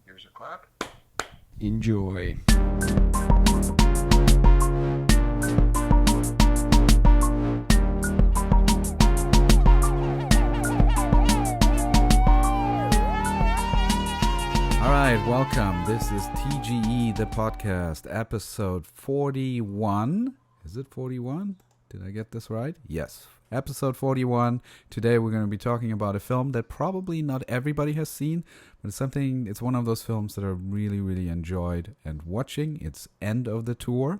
Here's a clap. Enjoy. All right, welcome. This is TGE, the podcast, episode 41. Is it 41? Did I get this right? Yes. Episode 41. Today we're going to be talking about a film that probably not everybody has seen, but it's one of those films that I really, really enjoyed and watching. It's End of the Tour.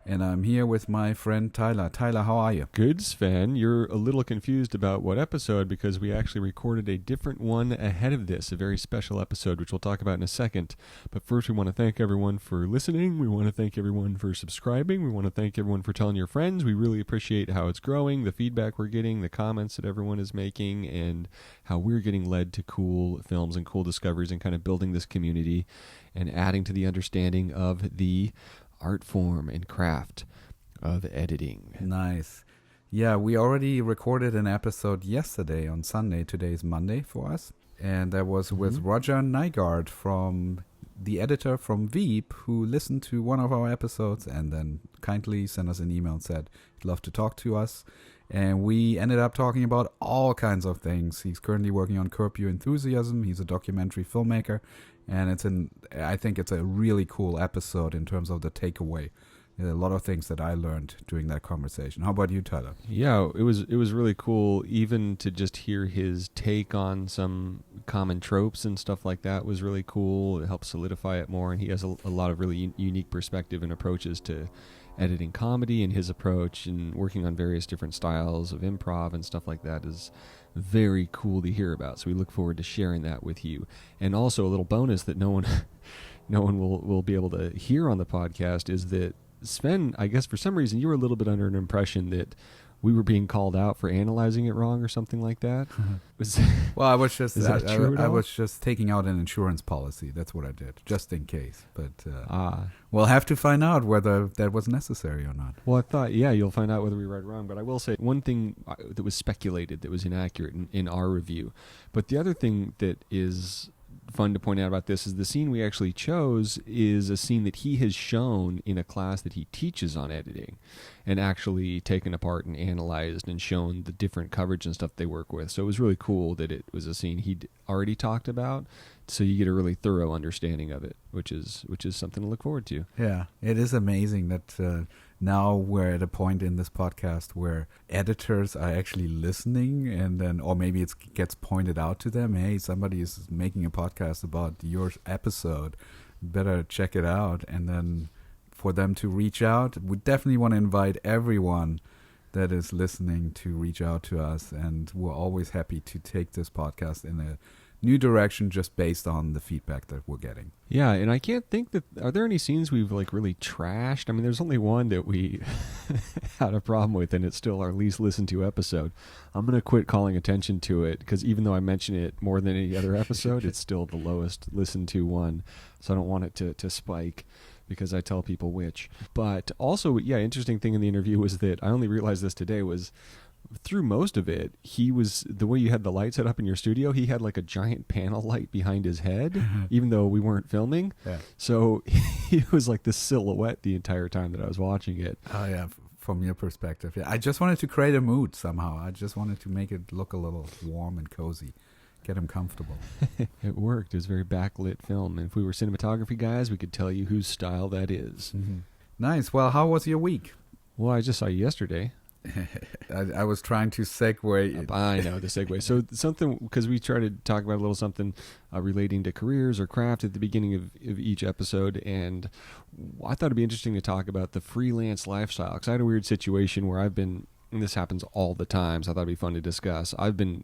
And I'm here with my friend Tyler. Tyler, how are you? Good, Sven. You're a little confused about what episode because we actually recorded a different one ahead of this, a very special episode, which we'll talk about in a second. But first, we want to thank everyone for listening. We want to thank everyone for subscribing. We want to thank everyone for telling your friends. We really appreciate how it's growing, the feedback we're getting, the comments that everyone is making, and how we're getting led to cool films and cool discoveries and kind of building this community and adding to the understanding of the art form and craft of editing. Nice. Yeah, we already recorded an episode yesterday on Sunday. Today's Monday for us. And that was with Roger Nygaard, the editor from Veep, who listened to one of our episodes and then kindly sent us an email and said he'd love to talk to us. And we ended up talking about all kinds of things. He's currently working on Curb Your Enthusiasm. He's a documentary filmmaker. And I think it's a really cool episode in terms of the takeaway. There are a lot of things that I learned during that conversation. How about you, Tyler? Yeah, it was really cool, even to just hear his take on some common tropes and stuff like that was really cool. It helps solidify it more, and he has a lot of really unique perspective and approaches to editing comedy, and his approach and working on various different styles of improv and stuff like that is very cool to hear about. So we look forward to sharing that with you. And also a little bonus that no one will be able to hear on the podcast is that Sven, I guess for some reason you were a little bit under an impression that we were being called out for analyzing it wrong or something like that. Well, I was just I was just taking out an insurance policy. That's what I did, just in case. But we'll have to find out whether that was necessary or not. Well, I thought, you'll find out whether we read wrong. But I will say one thing that was speculated that was inaccurate in our review. But the other thing that is fun to point out about this is the scene we actually chose is a scene that he has shown in a class that he teaches on editing and actually taken apart and analyzed and shown the different coverage and stuff they work with. So it was really cool that it was a scene he'd already talked about, so you get a really thorough understanding of it, which is something to look forward to. Yeah, it is amazing that now we're at a point in this podcast where editors are actually listening, and then, or maybe it gets pointed out to them, hey, somebody is making a podcast about your episode, better check it out. And then for them to reach out, we definitely want to invite everyone that is listening to reach out to us, and we're always happy to take this podcast in a new direction just based on the feedback that we're getting. Yeah, and I can't think that, are there any scenes we've really trashed? I mean, there's only one that we had a problem with, and it's still our least listened to episode. I'm going to quit calling attention to it, because even though I mention it more than any other episode, it's still the lowest listened to one, so I don't want it to spike, because I tell people which. But also, interesting thing in the interview was that I only realized this today was, through most of it, the way you had the light set up in your studio, he had like a giant panel light behind his head, even though we weren't filming. Yeah. So he was like this silhouette the entire time that I was watching it. Oh, yeah, from your perspective. Yeah, I just wanted to create a mood somehow. I just wanted to make it look a little warm and cozy, get him comfortable. It worked. It was a very backlit film. And if we were cinematography guys, we could tell you whose style that is. Mm-hmm. Nice. Well, how was your week? Well, I just saw you yesterday. I was trying to segue. I know the segue. So something, because we try to talk about a little something relating to careers or craft at the beginning of each episode, and I thought it'd be interesting to talk about the freelance lifestyle, because I had a weird situation where and this happens all the time, so I thought it'd be fun to discuss. I've been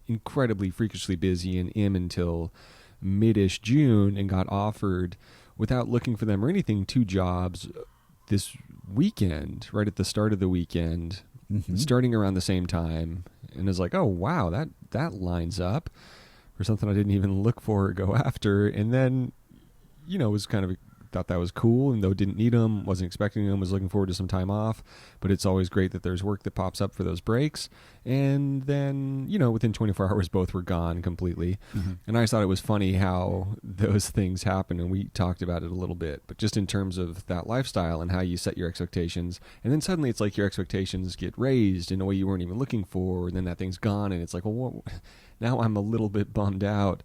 incredibly freakishly busy and am until mid-ish June, and got offered, without looking for them or anything, 2 jobs this weekend, right at the start of the weekend, starting around the same time, and it's like, oh wow, that lines up for something I didn't even look for or go after. And then, it was kind of thought that was cool, and though didn't need them, wasn't expecting them, was looking forward to some time off. But it's always great that there's work that pops up for those breaks. And then, within 24 hours, both were gone completely. Mm-hmm. And I just thought it was funny how those things happen, and we talked about it a little bit. But just in terms of that lifestyle and how you set your expectations, and then suddenly it's like your expectations get raised in a way you weren't even looking for, and then that thing's gone, and it's like, well, now I'm a little bit bummed out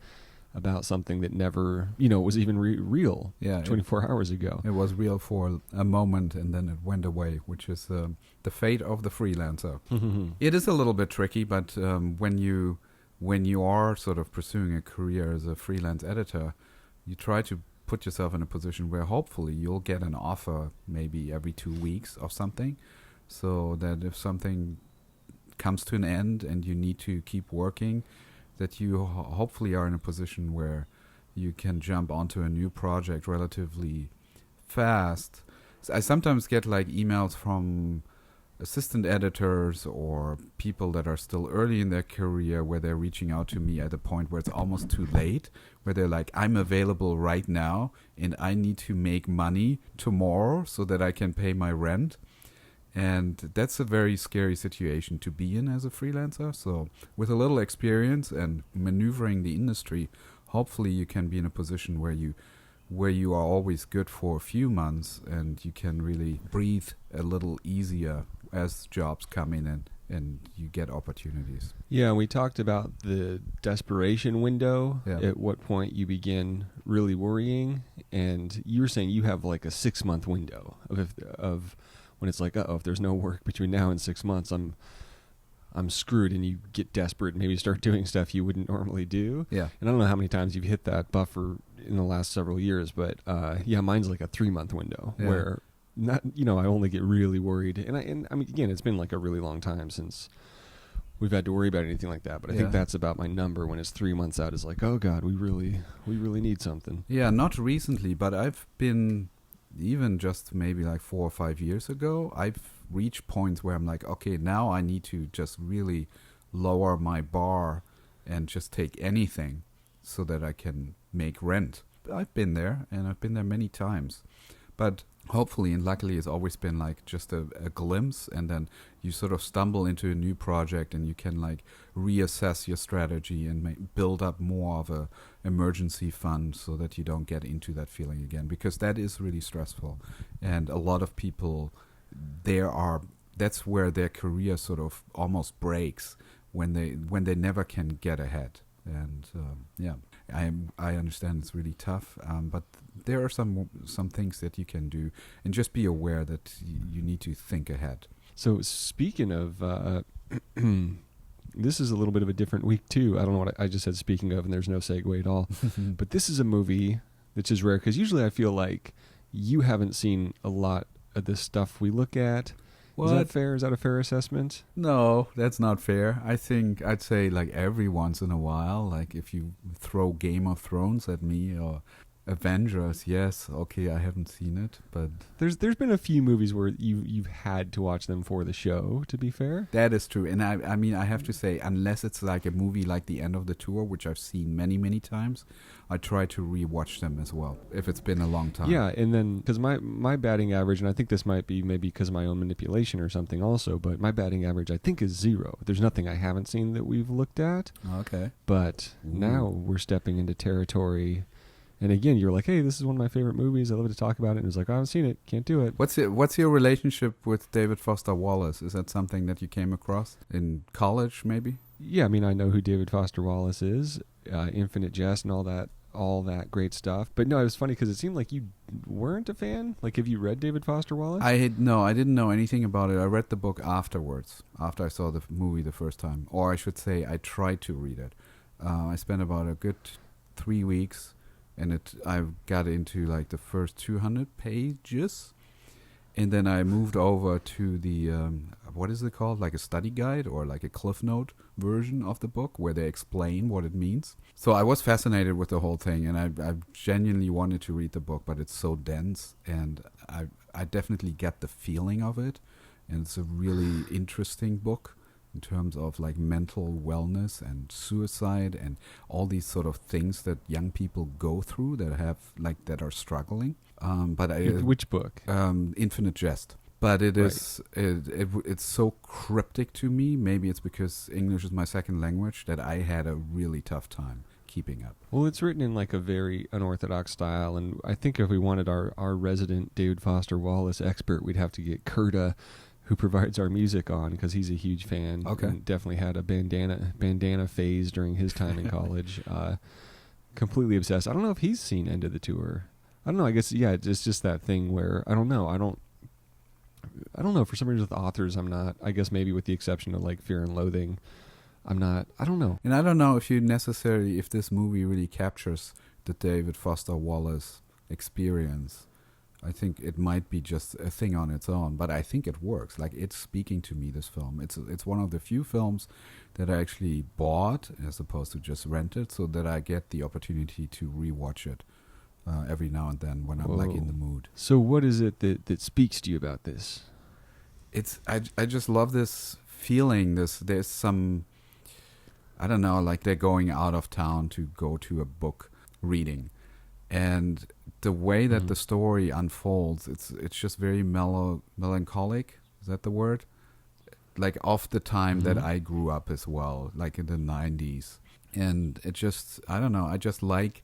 about something that never, was even real 24 hours ago. It was real for a moment and then it went away, which is the fate of the freelancer. It is a little bit tricky, but when you are sort of pursuing a career as a freelance editor, you try to put yourself in a position where hopefully you'll get an offer maybe every 2 weeks of something, so that if something comes to an end and you need to keep working, that you hopefully are in a position where you can jump onto a new project relatively fast. I sometimes get like emails from assistant editors or people that are still early in their career where they're reaching out to me at a point where it's almost too late, where they're like, I'm available right now and I need to make money tomorrow so that I can pay my rent. And that's a very scary situation to be in as a freelancer. So with a little experience and maneuvering the industry, hopefully you can be in a position where you are always good for a few months and you can really breathe a little easier as jobs come in and you get opportunities. Yeah, we talked about the desperation window, at what point you begin really worrying. And you were saying you have like a 6-month window of when it's like, if there's no work between now and 6 months, I'm screwed, and you get desperate and maybe start doing stuff you wouldn't normally do. Yeah. And I don't know how many times you've hit that buffer in the last several years, but mine's like a 3-month window where I only get really worried. And I mean, again, it's been like a really long time since we've had to worry about anything like that. But I think that's about my number when it's 3 months out, is like, oh God, we really need something. Yeah, not recently, but I've been, even just maybe like 4 or 5 years ago, I've reached points where I'm like, okay, now I need to just really lower my bar and just take anything so that I can make rent. I've been there, and I've been there many times. But hopefully and luckily it's always been like just a glimpse, and then you sort of stumble into a new project and you can like reassess your strategy and build up more of a emergency fund so that you don't get into that feeling again, because that is really stressful. And a lot of people, that's where their career sort of almost breaks, when they never can get ahead. And I understand it's really tough, but there are some things that you can do, and just be aware that you need to think ahead. So speaking of, this is a little bit of a different week too. I don't know what I just said speaking of, and there's no segue at all. But this is a movie which is rare, because usually I feel like you haven't seen a lot of this stuff we look at. What? Is that fair? Is that a fair assessment? No, that's not fair. I think I'd say like every once in a while, like if you throw Game of Thrones at me or Avengers, yes, okay, I haven't seen it, but there's been a few movies where you've had to watch them for the show, to be fair. That is true. And I mean, I have to say, unless it's like a movie like The End of the Tour, which I've seen many, many times, I try to rewatch them as well, if it's been a long time. Yeah, and then, because my batting average, and I think this might be maybe because of my own manipulation or something also, but my batting average, I think, is 0. There's nothing I haven't seen that we've looked at. Okay. But now we're stepping into territory. And again, you're like, hey, this is one of my favorite movies. I love to talk about it. And it's like, I haven't seen it. Can't do it. What's your relationship with David Foster Wallace? Is that something that you came across in college, maybe? Yeah, I mean, I know who David Foster Wallace is, Infinite Jest and all that great stuff. But no, it was funny because it seemed like you weren't a fan. Like, have you read David Foster Wallace? I didn't know anything about it. I read the book afterwards, after I saw the movie the first time. Or I should say, I tried to read it. I spent about a good 3 weeks. And I got into like the first 200 pages, and then I moved over to the what is it called, like a study guide or like a Cliff Note version of the book where they explain what it means. So I was fascinated with the whole thing, and I genuinely wanted to read the book, but it's so dense, and I definitely get the feeling of it, and it's a really interesting book. in terms of like mental wellness and suicide and all these sort of things that young people go through that are struggling. But Which book? Infinite Jest. But it Right. is it's so cryptic to me. Maybe it's because English is my second language that I had a really tough time keeping up. Well, it's written in like a very unorthodox style, and I think if we wanted our resident David Foster Wallace expert, we'd have to get Kurta, who provides our music, on, because he's a huge fan. Okay. And definitely had a bandana phase during his time in college. Completely obsessed. I don't know if he's seen End of the Tour. I don't know. I guess it's just that thing where I don't know. I don't know. For some reason, with authors, I'm not. I guess maybe with the exception of like Fear and Loathing, I'm not. I don't know. And I don't know if this movie really captures the David Foster Wallace experience. I think it might be just a thing on its own, but I think it works. Like, it's speaking to me, this film. It's one of the few films that I actually bought as opposed to just rented, so that I get the opportunity to rewatch it every now and then when I'm like in the mood. So what is it that speaks to you about this? I just love this feeling. There's some, I don't know, like they're going out of town to go to a book reading, and the way that the story unfolds, it's just very melancholic. Is that the word? Like of the time that I grew up as well, like in the 90s. And it just, I don't know, I just like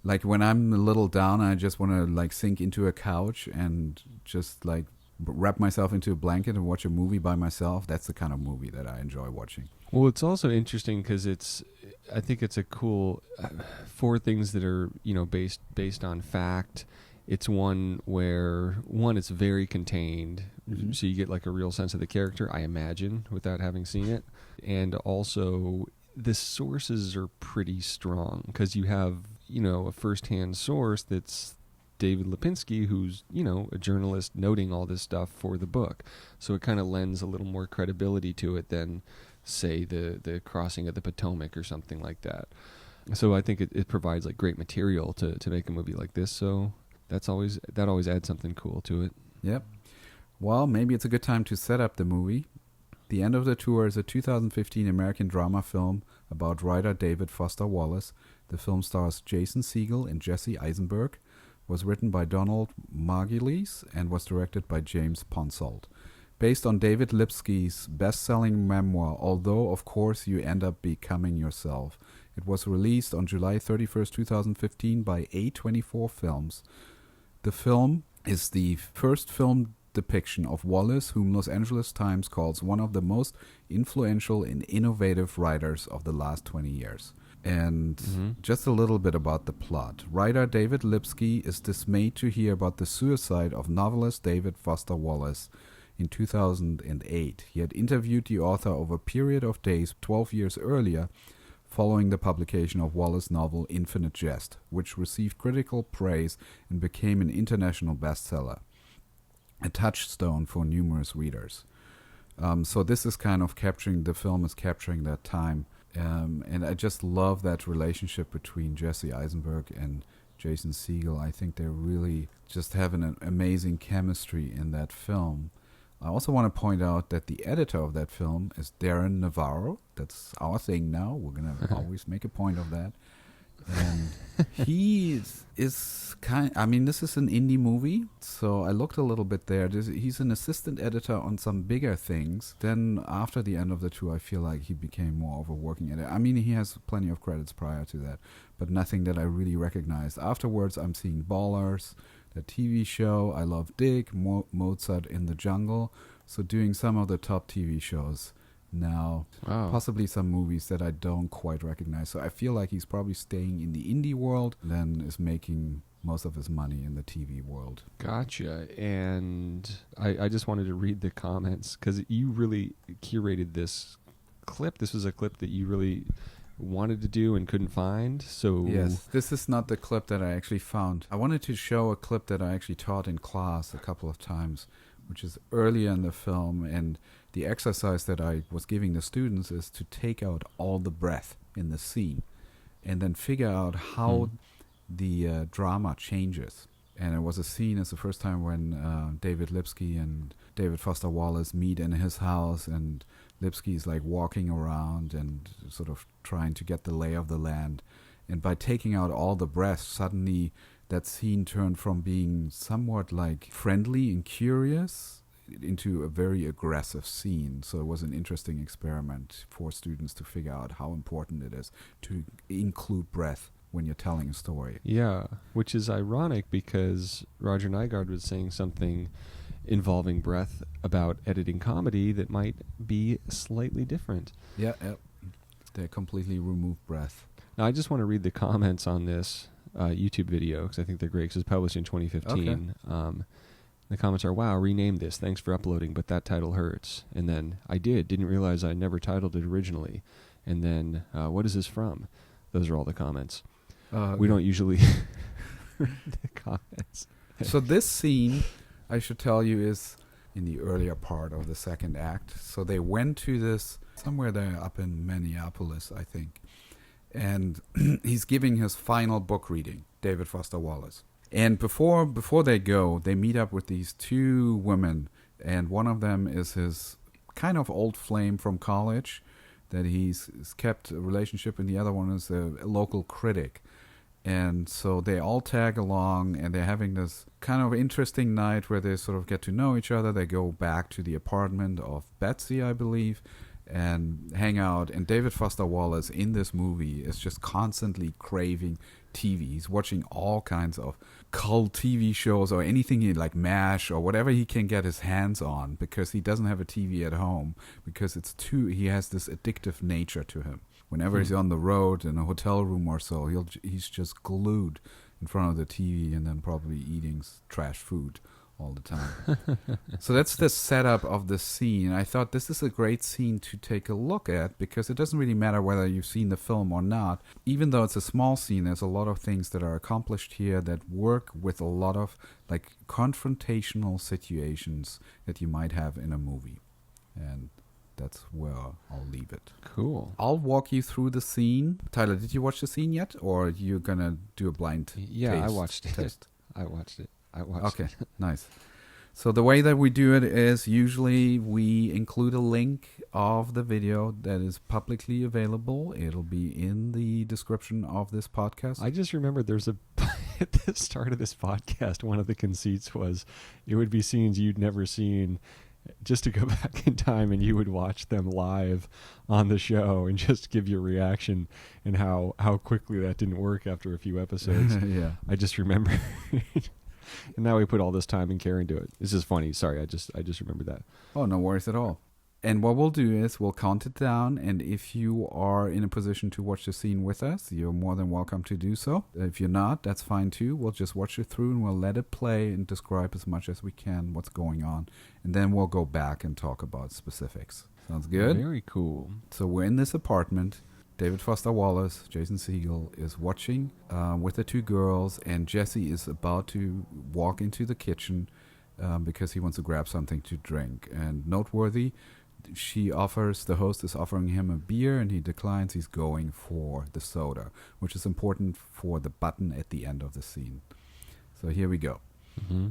when I'm a little down, I just want to like sink into a couch and just like wrap myself into a blanket and watch a movie by myself. That's the kind of movie that I enjoy watching. Well, it's also interesting because I think it's a cool, for things that are, based on fact. It's one where, it's very contained, so you get like a real sense of the character, I imagine, without having seen it. And also, the sources are pretty strong because you have, a first-hand source that's David Lipinski, who's, a journalist noting all this stuff for the book. So it kind of lends a little more credibility to it than, say, the crossing of the Potomac or something like that. So I think it provides like great material to make a movie like this. So that always adds something cool to it. Yep. Well, maybe it's a good time to set up the movie. The End of the Tour is a 2015 American drama film about writer David Foster Wallace. The film stars Jason Segel and Jesse Eisenberg, was written by Donald Margulies, and was directed by James Ponsoldt. Based on David Lipsky's best-selling memoir, Although of Course You End Up Becoming Yourself. It was released on July 31st, 2015 by A24 Films. The film is the first film depiction of Wallace, whom Los Angeles Times calls one of the most influential and innovative writers of the last 20 years. And just a little bit about the plot. Writer David Lipsky is dismayed to hear about the suicide of novelist David Foster Wallace in 2008. He had interviewed the author over a period of days 12 years earlier, following the publication of Wallace's novel Infinite Jest, which received critical praise and became an international bestseller, a touchstone for numerous readers. So this is kind of the film is capturing that time. And I just love that relationship between Jesse Eisenberg and Jason Segel. I think they really just have an amazing chemistry in that film. I also want to point out that the editor of that film is Darren Navarro. That's our thing now. We're going to always make a point of that. And he is this is an indie movie, so I looked a little bit there. He's an assistant editor on some bigger things. Then after the End of the Tour, I feel like he became more of a working editor. I mean, he has plenty of credits prior to that, but nothing that I really recognized. Afterwards, I'm seeing Ballers, the TV show. I Love Dick, Mozart in the Jungle. So doing some of the top TV shows now, possibly some movies that I don't quite recognize. So I feel like he's probably staying in the indie world, then is making most of his money in the TV world. Gotcha. And I just wanted to read the comments because you really curated this clip. This was a clip that you really wanted to do and couldn't find. So yes, this is not the clip that I actually found. I wanted to show a clip that I actually taught in class a couple of times, which is earlier in the film, and the exercise that I was giving the students is to take out all the breath in the scene and then figure out how the drama changes. And it was a scene, it's the first time when David Lipsky and David Foster Wallace meet in his house, and Lipsky is like walking around and sort of trying to get the lay of the land. And by taking out all the breath, suddenly that scene turned from being somewhat like friendly and curious into a very aggressive scene. So it was an interesting experiment for students to figure out how important it is to include breath when you're telling a story. Yeah, which is ironic because Roger Nygaard was saying something involving breath about editing comedy that might be slightly different. Yeah, they completely remove breath. Now, I just want to read the comments on this YouTube video because I think they're great because it's published in 2015. Okay. The comments are, wow, rename this. Thanks for uploading, but that title hurts. And then, didn't realize I never titled it originally. And then, what is this from? Those are all the comments. We don't usually read the comments. So this scene, I should tell you, is in the earlier part of the second act. So they went to this, somewhere there up in Minneapolis, I think. And he's giving his final book reading, David Foster Wallace. And before they go, they meet up with these two women. And one of them is his kind of old flame from college that he's kept a relationship, and the other one is a local critic. And so they all tag along, and they're having this kind of interesting night where they sort of get to know each other. They go back to the apartment of Betsy, I believe, and hang out. And David Foster Wallace in this movie is just constantly craving TV. He's watching all kinds of cult TV shows or anything like MASH or whatever he can get his hands on, because he doesn't have a TV at home, because he has this addictive nature to him. Whenever he's on the road in a hotel room or so, he's just glued in front of the TV and then probably eating trash food all the time. So that's the setup of the scene. I thought this is a great scene to take a look at, because it doesn't really matter whether you've seen the film or not. Even though it's a small scene, there's a lot of things that are accomplished here that work with a lot of like confrontational situations that you might have in a movie. And that's where I'll leave it. Cool. I'll walk you through the scene. Tyler, did you watch the scene yet, or are you gonna do a blind I watched it. test? I watched it. Okay, nice. So the way that we do it is usually we include a link of the video that is publicly available. It'll be in the description of this podcast. I just remembered at the start of this podcast, one of the conceits was it would be scenes you'd never seen, just to go back in time and you would watch them live on the show and just give your reaction, and how quickly that didn't work after a few episodes. Yeah. I just remember. And now we put all this time and care into it. This is funny. Sorry, I just remembered that. Oh, no worries at all. And what we'll do is we'll count it down, and if you are in a position to watch the scene with us, you're more than welcome to do so. If you're not, that's fine too. We'll just watch it through and we'll let it play and describe as much as we can what's going on. And then we'll go back and talk about specifics. Sounds good? Very cool. So we're in this apartment. David Foster Wallace, Jason Segel, is watching with the two girls, and Jesse is about to walk into the kitchen because he wants to grab something to drink. And noteworthy, the host is offering him a beer, and he declines. He's going for the soda, which is important for the button at the end of the scene. So here we go. Mm-hmm.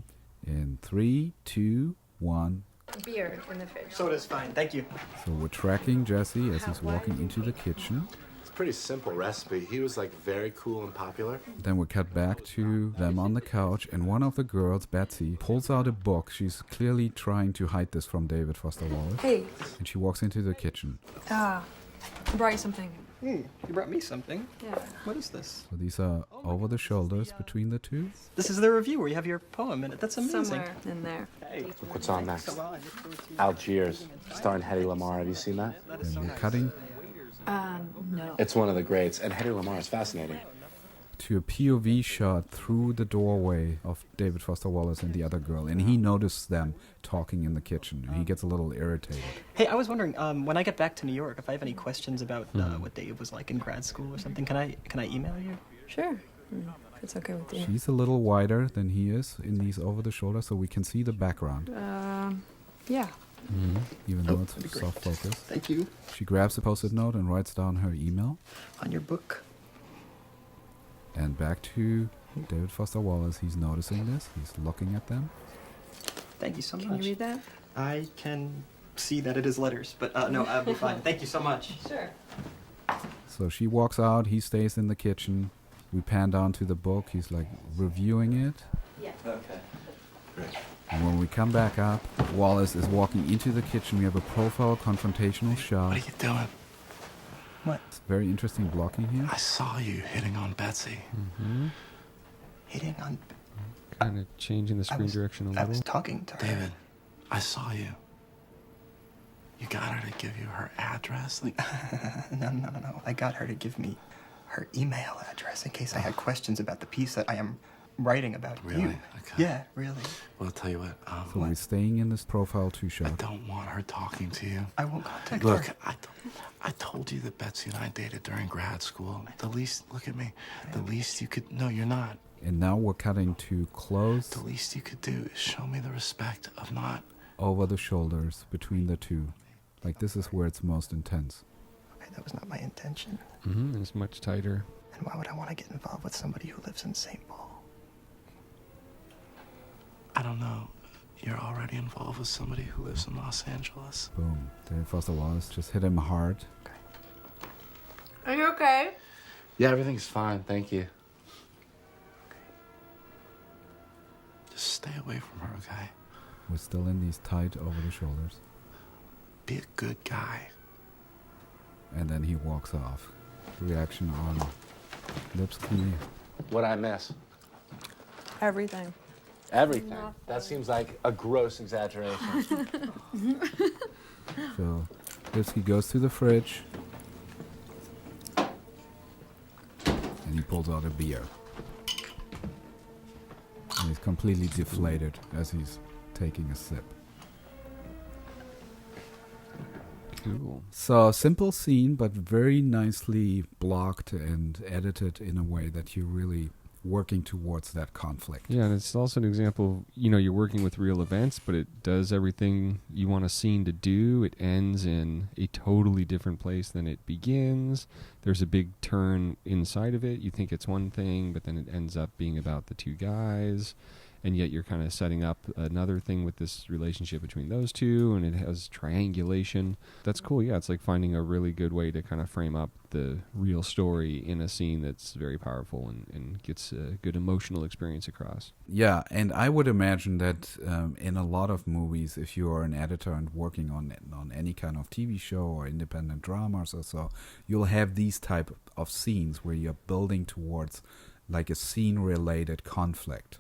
In 3, 2, 1. Beer in the fridge. Soda's fine, thank you. So we're tracking Jesse as he's walking into the kitchen. It's a pretty simple recipe. He was like very cool and popular. Then we cut back to them on the couch, and one of the girls, Betsy, pulls out a book. She's clearly trying to hide this from David Foster Wallace. Hey. And she walks into the kitchen. I brought you something. You brought me something. Yeah. What is this? So these are over the shoulders between the two. This is the review where you have your poem in it. That's amazing. Somewhere in there. Hey. Look what's on next. So, well, I look forward to- Algiers, starring Hedy Lamarr. Have you seen that? And we're cutting No. It's one of the greats, and Hedy Lamarr is fascinating. to a POV shot through the doorway of David Foster Wallace and the other girl. And he noticed them talking in the kitchen, and he gets a little irritated. Hey, I was wondering, when I get back to New York, if I have any questions about what Dave was like in grad school or something, can I email you? Sure. If it's okay with you. She's a little wider than he is in these over the shoulder, so we can see the background, Yeah. even though that'd be it's great. soft focus. Thank you. She grabs a post-it note and writes down her email. On your book. And back to David Foster Wallace. He's noticing this. He's looking at them. Thank you so much. Can you read that? I can see that it is letters. But no, I'll be fine. Thank you so much. Sure. So she walks out. He stays in the kitchen. We pan down to the book. He's like reviewing it. Yeah. Okay. Great. And when we come back up, Wallace is walking into the kitchen. We have a profile confrontational shot. What are you doing? It's very interesting blocking here. I saw you hitting on Betsy. Mm-hmm. Hitting on... Kind of changing the screen direction a I was little. talking to her. David, I saw you. You got her to give you her address? Like, No. I got her to give me her email address in case I had questions about the piece that I am writing about really? you. Okay. Yeah, really. Well, I'll tell you what. So we're staying in this profile two I shot. don't want her talking to you. I won't contact Look, her. I told you that Betsy and I dated during grad school. The least, look at me. The least you could, no, you're not. And now we're cutting to close The least you could do is show me the respect of not. over the shoulders between the two. Like this is where it's most intense. Okay, that was not my intention. Mm-hmm. It's much tighter. And why would I want to get involved with somebody who lives in St. Paul? I don't know. You're already involved with somebody who lives in Los Angeles. Boom. David Foster Wallace just hit him hard. Are you okay? Yeah, everything's fine. Thank you. Just stay away from her, okay? We're still in these tight over the shoulders. Be a good guy. And then he walks off. Reaction on Lipsky. What'd I miss? Everything. Everything. That seems like a gross exaggeration. So Lipsky goes to the fridge. And he pulls out a beer. And he's completely deflated as he's taking a sip. Cool. So simple scene, but very nicely blocked and edited in a way that you're really working towards that conflict. Yeah, and it's also an example, you're working with real events, but it does everything you want a scene to do. It ends in a totally different place than it begins. There's a big turn inside of it. You think it's one thing, but then it ends up being about the two guys. And yet you're kind of setting up another thing with this relationship between those two, and it has triangulation. That's cool. Yeah, it's like finding a really good way to kind of frame up the real story in a scene that's very powerful and gets a good emotional experience across. Yeah, and I would imagine that in a lot of movies, if you are an editor and working on any kind of TV show or independent dramas or so, you'll have these type of scenes where you're building towards like a scene-related conflict.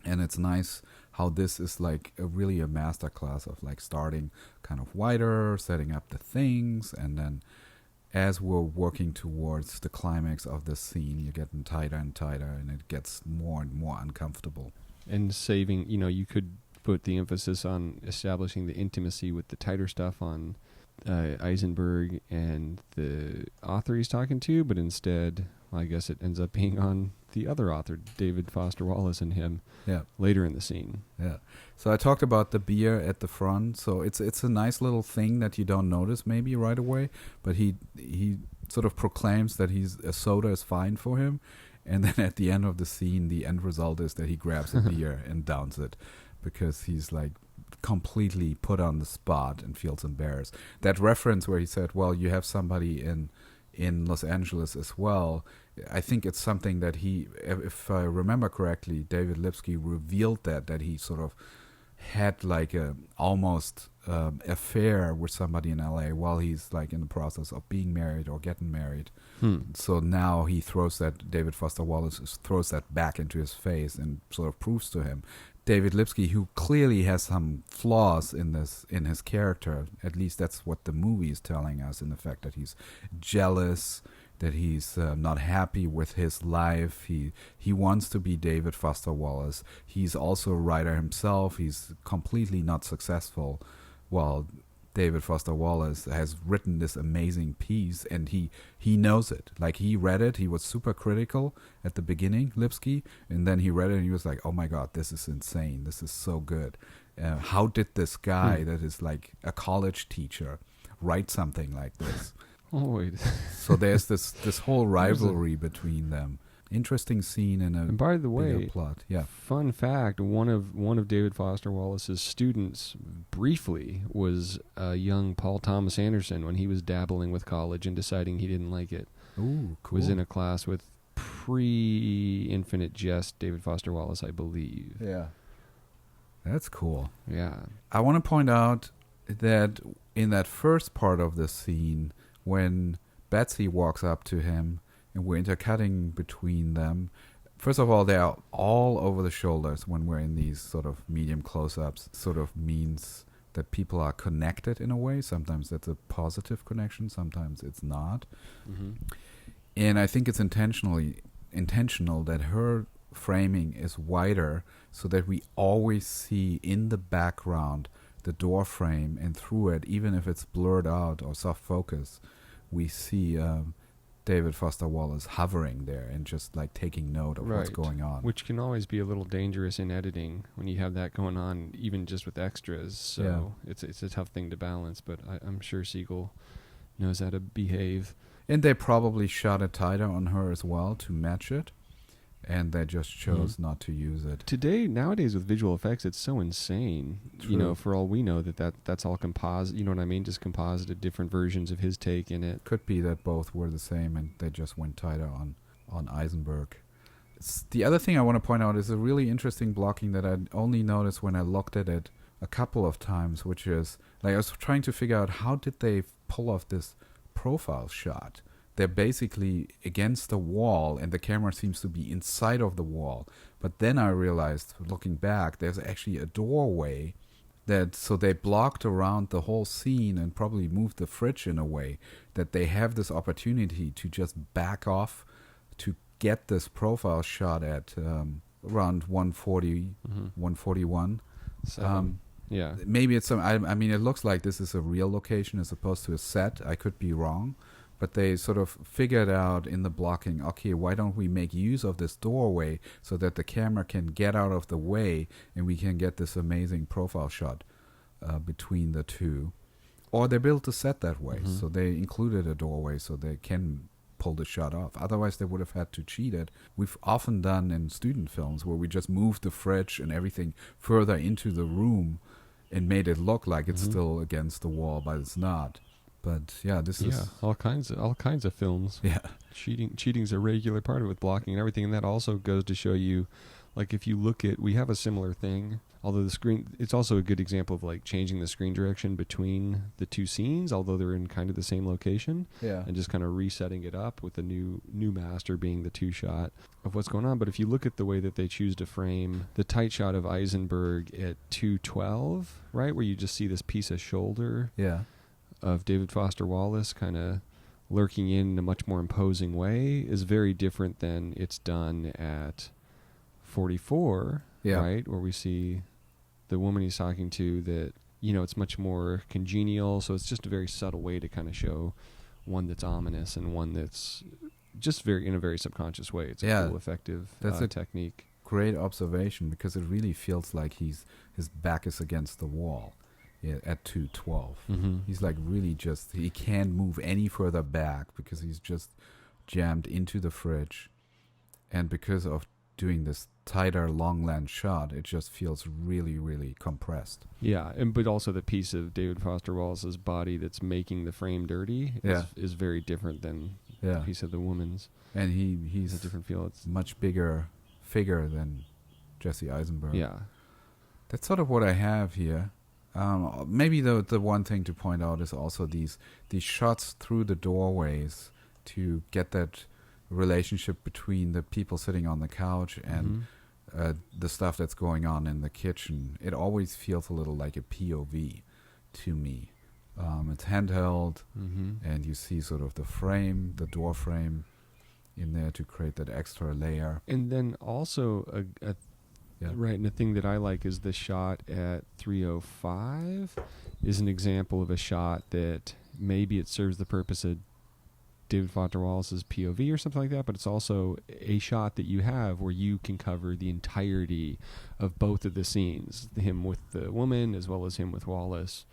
And it's nice how this is like really a masterclass of like starting kind of wider, setting up the things, and then as we're working towards the climax of the scene, you're getting tighter and tighter, and it gets more and more uncomfortable. And saving, you could put the emphasis on establishing the intimacy with the tighter stuff on Eisenberg and the author he's talking to, but instead, I guess it ends up being on the other author, David Foster Wallace, and him later in the scene. Yeah. So I talked about the beer at the front. So it's a nice little thing that you don't notice maybe right away, but he sort of proclaims that a soda is fine for him, and then at the end of the scene, the end result is that he grabs a beer and downs it because he's like completely put on the spot and feels embarrassed. That reference where he said, "Well, you have somebody in Los Angeles as well." I think it's something that if I remember correctly, David Lipsky revealed that he sort of had like a almost affair with somebody in LA while he's like in the process of being married or getting married. So now David Foster Wallace throws that back into his face and sort of proves to him. David Lipsky, who clearly has some flaws in his character, at least that's what the movie is telling us, in the fact that he's jealous, that he's not happy with his life. He wants to be David Foster Wallace. He's also a writer himself. He's completely not successful. While David Foster Wallace has written this amazing piece, and he knows it. Like, he read it, he was super critical at the beginning, Lipsky, and then he read it and he was like, oh my God, this is insane. This is so good. How did this guy that is like a college teacher write something like this? Oh, wait. So there's this whole rivalry between them. interesting scene in a And by the bigger way, plot. Yeah. fun fact: one of David Foster Wallace's students, briefly, was a young Paul Thomas Anderson when he was dabbling with college and deciding he didn't like it. Ooh, cool. Was in a class with pre-Infinite Jest David Foster Wallace, I believe. Yeah. That's cool. Yeah. I want to point out that in that first part of the scene, when Betsy walks up to him and we're intercutting between them, first of all, they are all over the shoulders when we're in these sort of medium close-ups. Sort of means that people are connected in a way. Sometimes that's a positive connection, sometimes it's not. Mm-hmm. And I think it's intentional that her framing is wider so that we always see in the background the door frame, and through it, even if it's blurred out or soft focus, we see David Foster Wallace hovering there and just like taking note of what's going on. Which can always be a little dangerous in editing when you have that going on, even just with extras. So it's a tough thing to balance, but I'm sure Siegel knows how to behave. And they probably shot it tighter on her as well to match it, and they just chose not to use it. Nowadays with visual effects, it's so insane. True. You know, for all we know that's all composite. You know what I mean? Just composited different versions of his take in it. Could be that both were the same and they just went tighter on Eisenberg. The other thing I want to point out is a really interesting blocking that I only noticed when I looked at it a couple of times, which is, like, I was trying to figure out how did they pull off this profile shot. They're basically against the wall and the camera seems to be inside of the wall. But then I realized, looking back, there's actually a doorway so they blocked around the whole scene and probably moved the fridge in a way that they have this opportunity to just back off to get this profile shot at around 140, 141. So, yeah. Maybe it's some, I mean, it looks like this is a real location as opposed to a set. I could be wrong. But they sort of figured out in the blocking, okay, why don't we make use of this doorway so that the camera can get out of the way and we can get this amazing profile shot between the two. Or they built the set that way, so they included a doorway so they can pull the shot off. Otherwise, they would have had to cheat it. We've often done in student films where we just moved the fridge and everything further into the room and made it look like it's still against the wall, but it's not. But yeah, this is all kinds of films. Yeah, cheating's a regular part of it with blocking and everything, and that also goes to show you, like, if you look at, we have a similar thing. Although the screen, it's also a good example of like changing the screen direction between the two scenes, although they're in kind of the same location. Yeah, and just kind of resetting it up with the new master being the two shot of what's going on. But if you look at the way that they choose to frame the tight shot of Eisenberg at 212, right, where you just see this piece of shoulder. Yeah. Of David Foster Wallace kind of lurking in a much more imposing way is very different than it's done at 44, right, where we see the woman he's talking to that, you know, it's much more congenial, so it's just a very subtle way to kind of show one that's ominous and one that's just in a very subconscious way. It's a cool, effective technique. Great observation, because it really feels like his back is against the wall. Yeah, at 212. He's like really just, he can't move any further back because he's just jammed into the fridge. And because of doing this tighter long lens shot, it just feels really, really compressed. Yeah, but also the piece of David Foster Wallace's body that's making the frame dirty is very different than the piece of the woman's. And he's a different feel. It's much bigger figure than Jesse Eisenberg. Yeah. That's sort of what I have here. Maybe the one thing to point out is also these shots through the doorways to get that relationship between the people sitting on the couch and the stuff that's going on in the kitchen. It always feels a little like a POV to me. It's handheld, and you see sort of the door frame in there to create that extra layer. And then also right, and the thing that I like is the shot at 3:05 is an example of a shot that maybe it serves the purpose of David Foster Wallace's POV or something like that, but it's also a shot that you have where you can cover the entirety of both of the scenes, him with the woman as well as him with Wallace.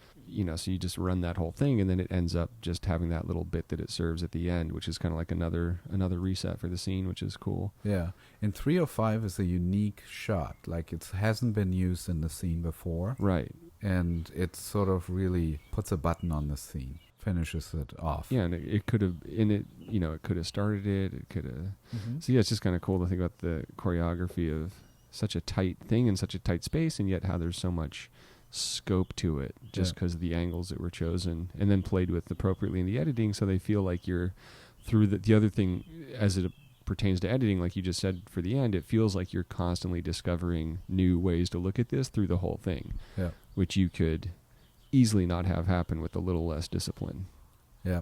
so you just run that whole thing, and then it ends up just having that little bit that it serves at the end, which is kind of like another reset for the scene, which is cool. Yeah. And 305 is a unique shot. Like, it hasn't been used in the scene before. Right. And it sort of really puts a button on the scene, finishes it off. Yeah, and it could have, it could have started it. It could have. So yeah, it's just kind of cool to think about the choreography of such a tight thing in such a tight space, and yet how there's so much scope to it just because of the angles that were chosen and then played with appropriately in the editing, so they feel like you're through the other thing as it pertains to editing, like you just said for the end, it feels like you're constantly discovering new ways to look at this through the whole thing, which you could easily not have happen with a little less discipline. Yeah.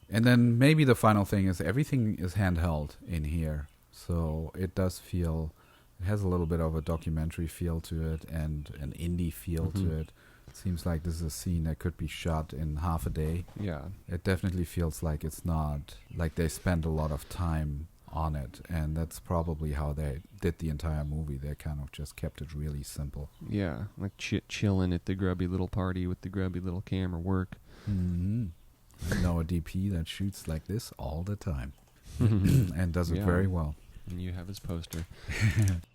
And then maybe the final thing is everything is handheld in here, so it does feel, it has a little bit of a documentary feel to it and an indie feel to it. It seems like this is a scene that could be shot in half a day. Yeah. It definitely feels like it's not, like they spent a lot of time on it, and that's probably how they did the entire movie. They kind of just kept it really simple. Yeah, like chilling at the grubby little party with the grubby little camera work. Mm-hmm. I know a DP that shoots like this all the time and does it very well. And you have his poster.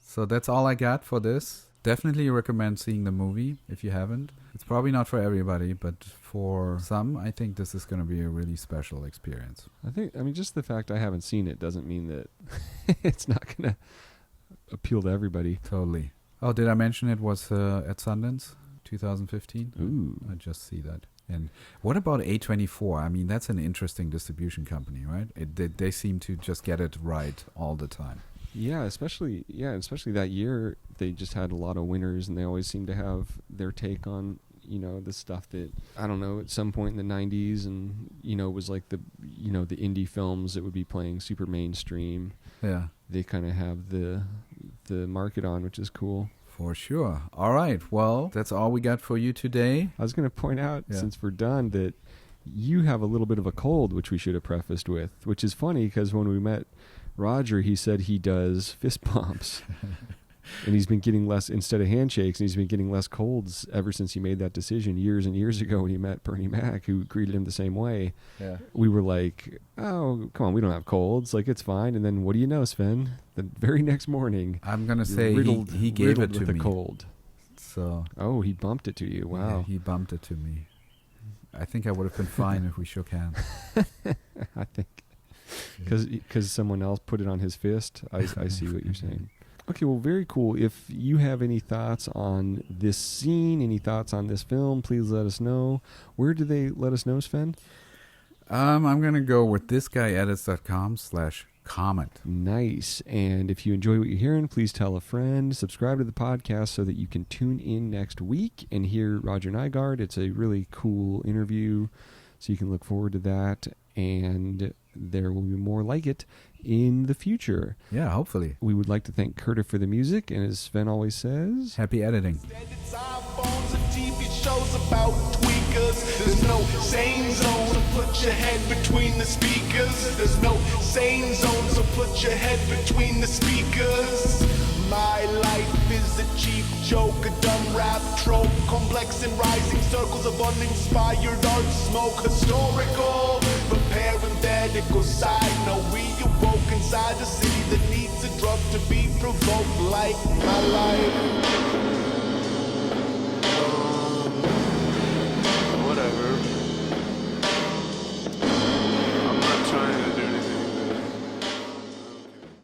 So that's all I got for this. Definitely recommend seeing the movie if you haven't. It's probably not for everybody, but for some, I think this is going to be a really special experience. I mean, just the fact I haven't seen it doesn't mean that it's not going to appeal to everybody. Totally. Oh, did I mention it was at Sundance 2015? Ooh. I just see that. And what about A24? I mean, that's an interesting distribution company, right? They seem to just get it right all the time. Yeah, especially that year, they just had a lot of winners, and they always seem to have their take on, the stuff that, I don't know, at some point in the 90s, and, was like the indie films that would be playing super mainstream. Yeah. They kind of have the market on, which is cool. For sure. All right. Well, that's all we got for you today. I was going to point out, since we're done, that you have a little bit of a cold, which we should have prefaced with, which is funny because when we met Roger, he said he does fist bumps. And he's been getting less, instead of handshakes, and he's been getting less colds ever since he made that decision years and years ago when he met Bernie Mac, who greeted him the same way. Yeah. We were like, oh, come on, we don't have colds. Like, it's fine. And then what do you know, Sven? The very next morning, I'm going to say he gave it to me. With a cold. So. Oh, he bumped it to you. Wow. Yeah, he bumped it to me. I think I would have been fine if we shook hands. I think. Because someone else put it on his fist. I see what you're saying. Okay, well, very cool. If you have any thoughts on this scene, any thoughts on this film, please let us know. Where do they let us know, Sven? I'm going to go with thisguyedits.com/comment. Nice. And if you enjoy what you're hearing, please tell a friend. Subscribe to the podcast so that you can tune in next week and hear Roger Nygard. It's a really cool interview, so you can look forward to that. And there will be more like it in the future. Yeah, hopefully. We would like to thank Curtis for the music, and as Sven always says, happy editing. Shows about tweakers. There's no sane zone, so put your head between the speakers. There's no sane zone, so put your head between the speakers. My life is a cheap joke, a dumb rap trope, complex and rising circles of uninspired art smoke. Historical, but parenthetical side. Now we awoke inside a city that needs a drug to be provoked, like my life.